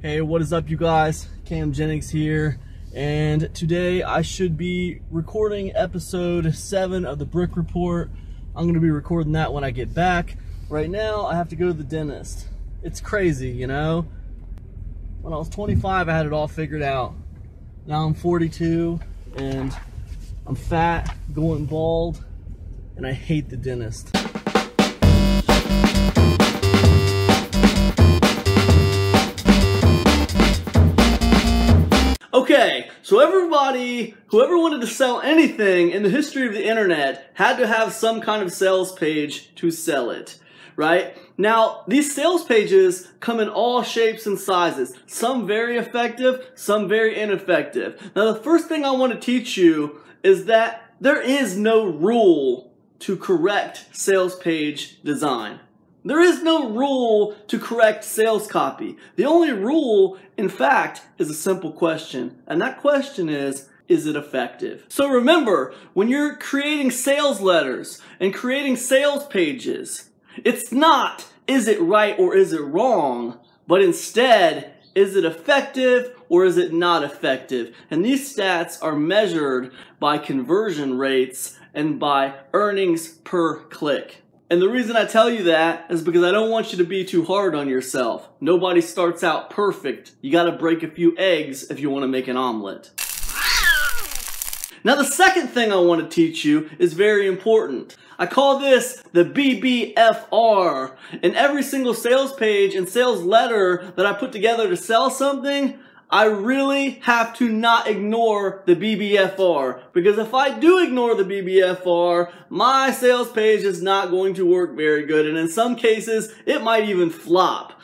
Hey, what is up, you guys? Cam Jennings here, and today I should be recording episode 7 of the Brick Report. I'm going to be recording that when I get back. Right now, I have to go to the dentist. It's crazy, you know? When I was 25, I had it all figured out. Now I'm 42, and I'm fat, going bald, and I hate the dentist. Okay, so whoever wanted to sell anything in the history of the internet had to have some kind of sales page to sell it, right? Now, these sales pages come in all shapes and sizes, some very effective, some very ineffective. Now, the first thing I want to teach you is that there is no rule to correct sales page design. There is no rule to correct sales copy. The only rule, in fact, is a simple question. And that question is it effective? So remember, when you're creating sales letters and creating sales pages, it's not, is it right or is it wrong? But instead, is it effective or is it not effective? And these stats are measured by conversion rates and by earnings per click. And the reason I tell you that is because I don't want you to be too hard on yourself. Nobody starts out perfect. You gotta break a few eggs if you want to make an omelet. Now, the second thing I want to teach you is very important. I call this the BBFR. In every single sales page and sales letter that I put together to sell something, I really have to not ignore the BBFR, because if I do ignore the BBFR, my sales page is not going to work very good, and in some cases, it might even flop.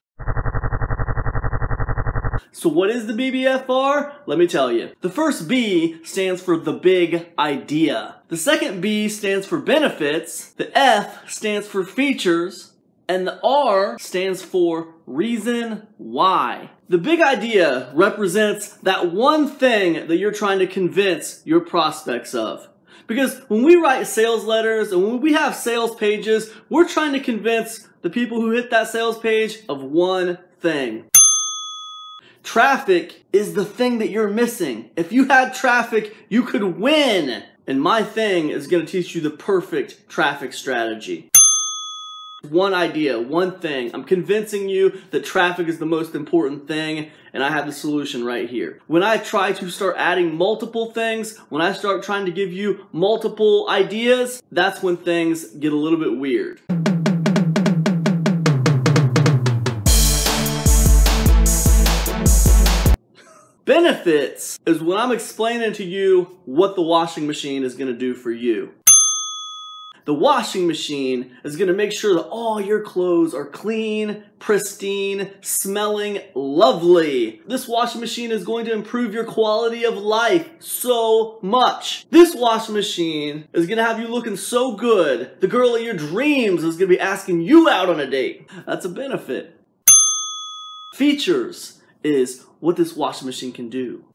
So what is the BBFR? Let me tell you. The first B stands for the big idea. The second B stands for benefits. The F stands for features. And the R stands for reason why. The big idea represents that one thing that you're trying to convince your prospects of. Because when we write sales letters and when we have sales pages, we're trying to convince the people who hit that sales page of one thing. Traffic is the thing that you're missing. If you had traffic, you could win. And my thing is going to teach you the perfect traffic strategy. One idea, one thing. I'm convincing you that traffic is the most important thing, and I have the solution right here. When I try to start adding multiple things, when I start trying to give you multiple ideas, that's when things get a little bit weird. Benefits is when I'm explaining to you what the washing machine is going to do for you. The washing machine is going to make sure that all your clothes are clean, pristine, smelling lovely. This washing machine is going to improve your quality of life so much. This washing machine is going to have you looking so good. The girl of your dreams is going to be asking you out on a date. That's a benefit. Features is what this washing machine can do.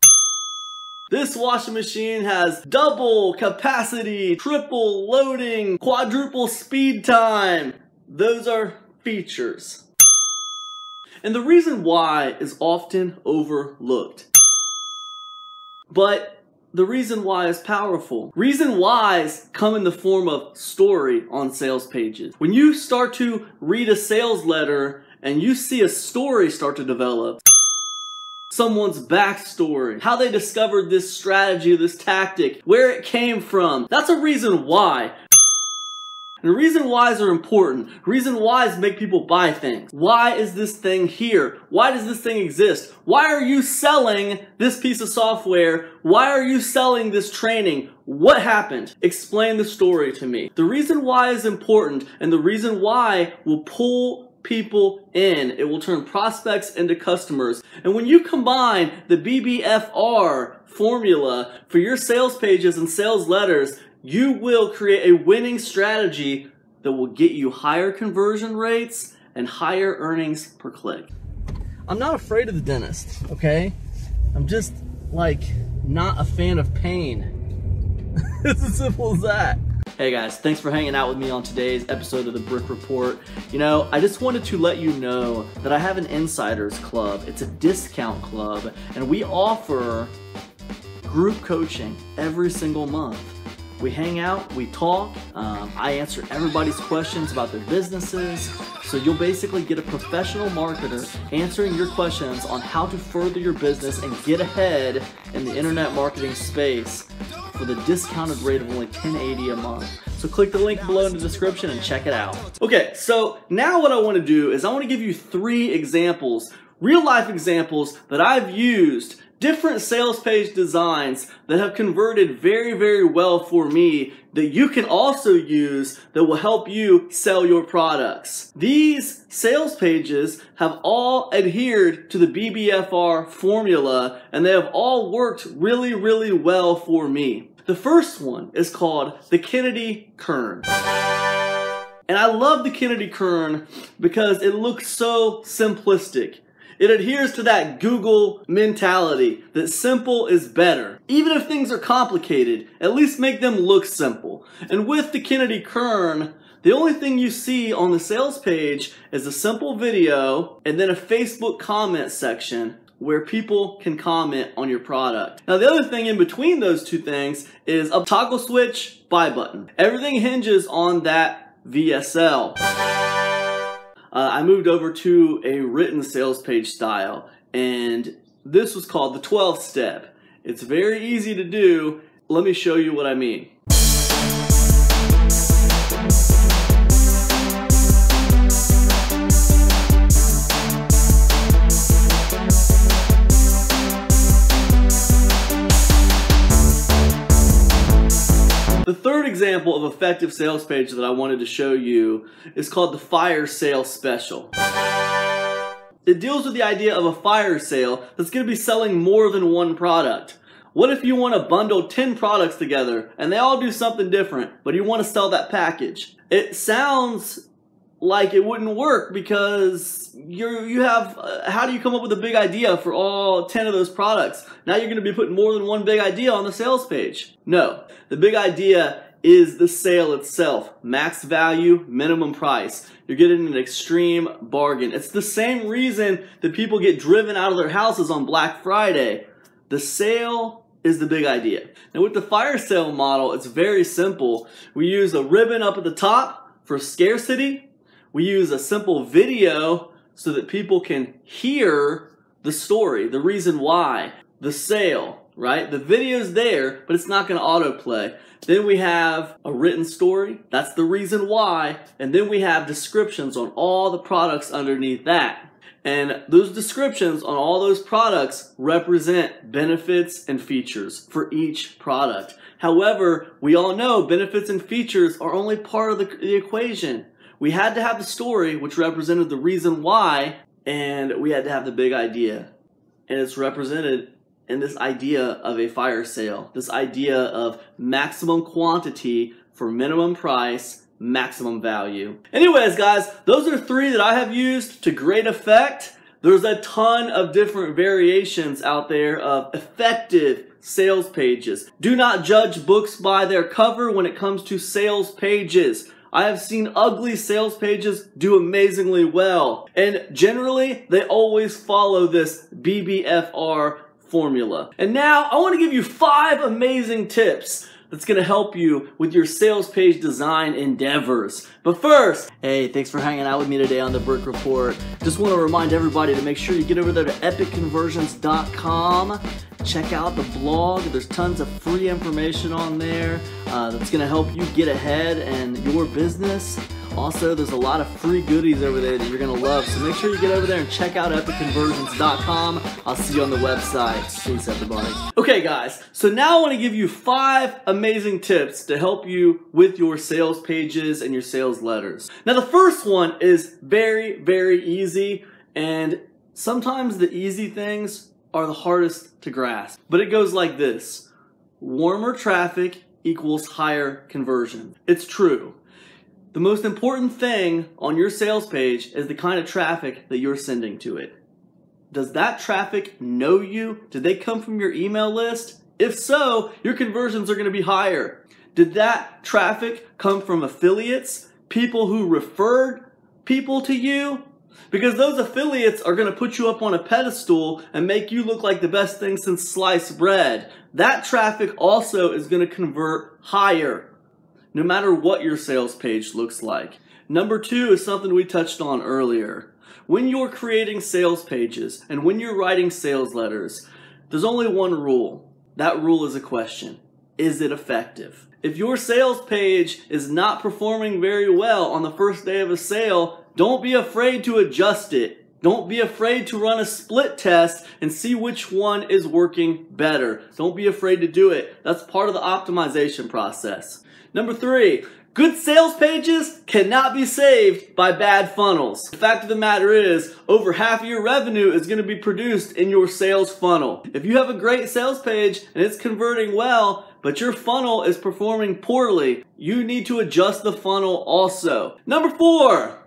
This washing machine has double capacity, triple loading, quadruple speed time. Those are features. And the reason why is often overlooked. But the reason why is powerful. Reason whys come in the form of story on sales pages. When you start to read a sales letter and you see a story start to develop, someone's backstory, how they discovered this strategy, this tactic, where it came from. That's a reason why. And the reason whys are important. Reason whys make people buy things. Why is this thing here? Why does this thing exist? Why are you selling this piece of software? Why are you selling this training? What happened? Explain the story to me. The reason why is important, and the reason why will pull people in. It will turn prospects into customers. And when you combine the BBFR formula for your sales pages and sales letters, you will create a winning strategy that will get you higher conversion rates and higher earnings per click. I'm not afraid of the dentist, okay? I'm just, like, not a fan of pain. It's as simple as that. Hey guys, thanks for hanging out with me on today's episode of the Brick Report. You know, I just wanted to let you know that I have an insiders club. It's a discount club, and we offer group coaching every single month. We hang out, we talk, I answer everybody's questions about their businesses. So you'll basically get a professional marketer answering your questions on how to further your business and get ahead in the internet marketing space for the discounted rate of only $10.80 a month. So click the link below in the description and check it out. Okay, so now what I want to do is I want to give you 3 examples, real life examples that I've used, different sales page designs that have converted very, very well for me that you can also use that will help you sell your products. These sales pages have all adhered to the BBFR formula and they have all worked really, really well for me. The first one is called the KERN. And I love the KERN because it looks so simplistic. It adheres to that Google mentality that simple is better. Even if things are complicated, at least make them look simple. And with the KERN, the only thing you see on the sales page is a simple video and then a Facebook comment section where people can comment on your product. Now the other thing in between those two things is a toggle switch buy button. Everything hinges on that VSL. I moved over to a written sales page style, and this was called the 12 step. It's very easy to do. Let me show you what I mean. The third example of effective sales page that I wanted to show you is called the fire sale special. It deals with the idea of a fire sale that's going to be selling more than one product. What if you want to bundle 10 products together and they all do something different, but you want to sell that package? It sounds like it wouldn't work because you have, how do you come up with a big idea for all 10 of those products? Now you're going to be putting more than one big idea on the sales page. No, the big idea is the sale itself. Max value, minimum price. You're getting an extreme bargain. It's the same reason that people get driven out of their houses on Black Friday. The sale is the big idea. Now with the fire sale model, it's very simple. We use a ribbon up at the top for scarcity. We use a simple video so that people can hear the story, the reason why, the sale, right? The video's there, but it's not going to autoplay. Then we have a written story, that's the reason why, and then we have descriptions on all the products underneath that. And those descriptions on all those products represent benefits and features for each product. However, we all know benefits and features are only part of the equation. We had to have the story, which represented the reason why, and we had to have the big idea. And it's represented in this idea of a fire sale, this idea of maximum quantity for minimum price, maximum value. Anyways, guys, those are 3 that I have used to great effect. There's a ton of different variations out there of effective sales pages. Do not judge books by their cover when it comes to sales pages. I have seen ugly sales pages do amazingly well. And generally, they always follow this BBFR formula. And now, I want to give you 5 amazing tips that's going to help you with your sales page design endeavors. But first, hey, thanks for hanging out with me today on the Brick Report. Just want to remind everybody to make sure you get over there to epicconversions.com. Check out the blog. There's tons of free information on there that's going to help you get ahead in your business. Also, there's a lot of free goodies over there that you're going to love. So make sure you get over there and check out epicconversions.com. I'll see you on the website. Peace, everybody. Okay, guys. So now I want to give you 5 amazing tips to help you with your sales pages and your sales letters. Now, the first one is very, very easy. And sometimes the easy things are the hardest to grasp. But it goes like this. Warmer traffic equals higher conversion. It's true. The most important thing on your sales page is the kind of traffic that you're sending to it. Does that traffic know you? Did they come from your email list? If so, your conversions are going to be higher. Did that traffic come from affiliates, people who referred people to you? Because those affiliates are going to put you up on a pedestal and make you look like the best thing since sliced bread. That traffic also is going to convert higher, no matter what your sales page looks like. Number 2 is something we touched on earlier. When you're creating sales pages and when you're writing sales letters, there's only one rule. That rule is a question. Is it effective? If your sales page is not performing very well on the first day of a sale, don't be afraid to adjust it. Don't be afraid to run a split test and see which one is working better. Don't be afraid to do it. That's part of the optimization process. Number 3, good sales pages cannot be saved by bad funnels. The fact of the matter is, over half of your revenue is going to be produced in your sales funnel. If you have a great sales page and it's converting well, but your funnel is performing poorly, you need to adjust the funnel also. Number 4,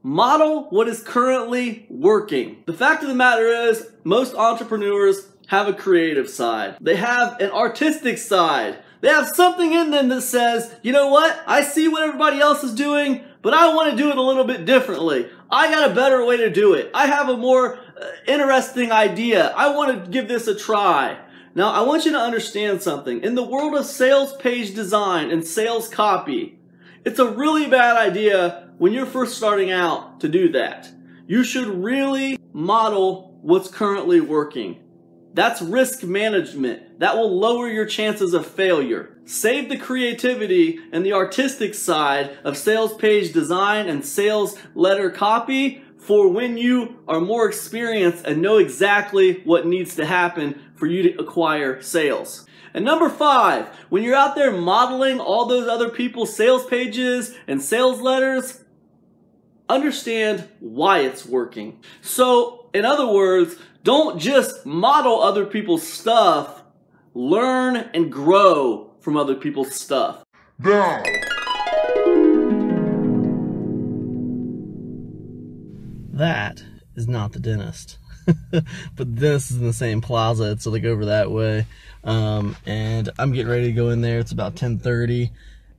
model what is currently working. The fact of the matter is, most entrepreneurs have a creative side. They have an artistic side. They have something in them that says, you know what? I see what everybody else is doing, but I want to do it a little bit differently. I got a better way to do it. I have a more interesting idea. I want to give this a try. Now, I want you to understand something. In the world of sales page design and sales copy, it's a really bad idea when you're first starting out to do that. You should really model what's currently working. That's risk management. That will lower your chances of failure. Save the creativity and the artistic side of sales page design and sales letter copy for when you are more experienced and know exactly what needs to happen for you to acquire sales. And number 5, when you're out there modeling all those other people's sales pages and sales letters, understand why it's working. So, in other words, don't just model other people's stuff, learn and grow from other people's stuff. Down. That is not the dentist. But this is in the same plaza, so they go over that way. And I'm getting ready to go in there. It's about 10:30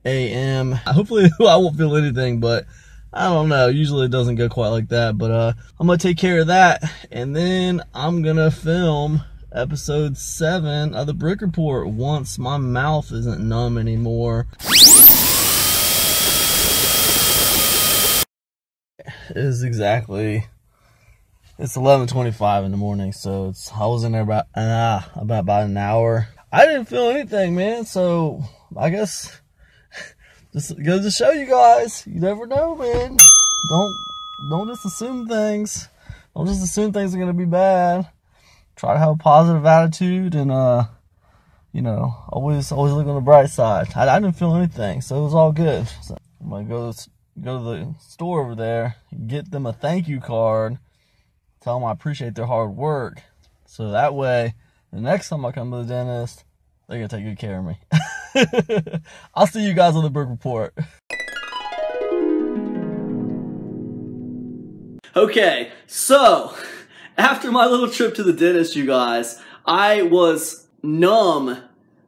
a.m. Hopefully I won't feel anything, but I don't know. Usually it doesn't go quite like that, but I'm gonna take care of that, and then I'm gonna film episode 7 of the Brick Report once my mouth isn't numb anymore. It's 11:25 in the morning, so I was in there about an hour. I didn't feel anything, man, so I guess just goes to show you guys, you never know, man. Don't just assume things. Don't just assume things are gonna be bad. Try to have a positive attitude and you know, always look on the bright side. I didn't feel anything, so it was all good. So I'm gonna go to the store over there, get them a thank you card, tell them I appreciate their hard work, so that way the next time I come to the dentist, they're gonna take good care of me. I'll see you guys on the Brick Report. Okay, so after my little trip to the dentist, you guys, I was numb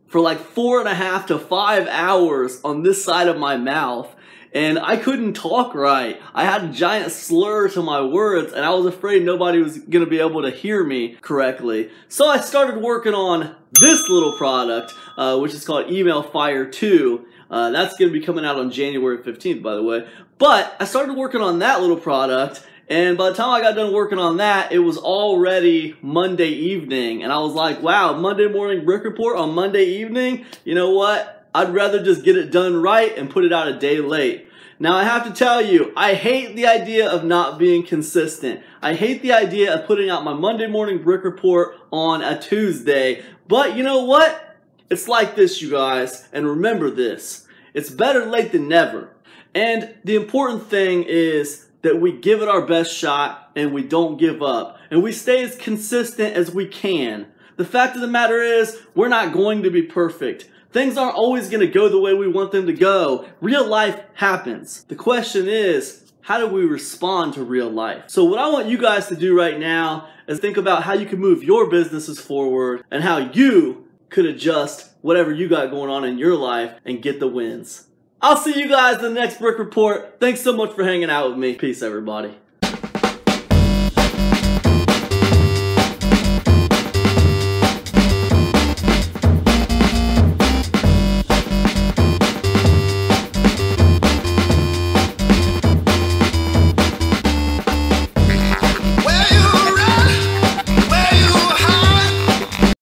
for like 4.5 to 5 hours on this side of my mouth, and I couldn't talk right. I had a giant slur to my words, and I was afraid nobody was going to be able to hear me correctly. So I started working on this little product, which is called Email Fire 2. That's going to be coming out on January 15th, by the way. But I started working on that little product, and by the time I got done working on that, it was already Monday evening. And I was like, wow, Monday morning Brick Report on Monday evening? You know what? I'd rather just get it done right and put it out a day late. Now, I have to tell you, I hate the idea of not being consistent. I hate the idea of putting out my Monday morning Brick Report on a Tuesday. But you know what? It's like this, you guys. And remember this. It's better late than never. And the important thing is that we give it our best shot and we don't give up. And we stay as consistent as we can. The fact of the matter is, we're not going to be perfect. Things aren't always going to go the way we want them to go. Real life happens. The question is, how do we respond to real life? So what I want you guys to do right now is think about how you can move your businesses forward and how you could adjust whatever you got going on in your life and get the wins. I'll see you guys in the next Brick Report. Thanks so much for hanging out with me. Peace, everybody.